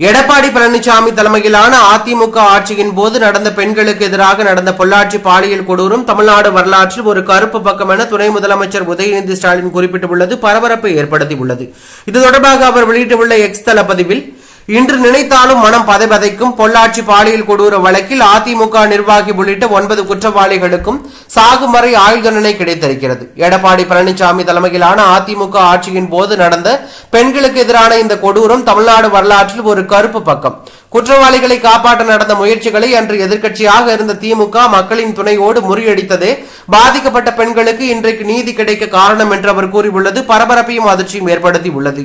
எடப்பாடி பழனிசாமி தலைமையிலான அதிமுக ஆட்சியின் போது நடந்த பெண்களுக்கு எதிராக நடந்த பொள்ளாச்சி பாலியல் கொடூரம் தமிழ்நாடு வரலாற்றில் ஒரு கருப்பு பக்கம் என துணை முதலமைச்சர் உதயநிதி ஸ்டாலின் குறிப்பிட்டுள்ளது பரபரப்பை ஏற்படுத்தியுள்ளது. இது தொடர்பாக அவர் வெளியிட்டுள்ள எக்ஸ் தள பதிவில், இன்று நினைத்தாலும் மனம் பதைபதைக்கும் பொள்ளாச்சி பாலியல் கொடூர வழக்கில் அதிமுக நிர்வாகி உள்ளிட்ட 9 குற்றவாளிகளுக்கும் சாகும் வரை ஆயுள் தண்டனை கிடைத்திருக்கிறது. எடப்பாடி பழனிசாமி தலைமையிலான அதிமுக ஆட்சியின் போது நடந்த பெண்களுக்கு எதிரான இந்த கொடூரம் தமிழ்நாடு வரலாற்றில் ஒரு கருப்பு பக்கம். குற்றவாளிகளை காப்பாற்ற நடந்த முயற்சிகளை அன்று எதிர்க்கட்சியாக இருந்த திமுக மக்களின் துணையோடு முறியடித்ததே பாதிக்கப்பட்ட பெண்களுக்கு இன்றைக்கு நீதி கிடைக்க காரணம் என்று அவர் கூறியுள்ளது பரபரப்பையும் அதிர்ச்சியும் ஏற்படுத்தி உள்ளது.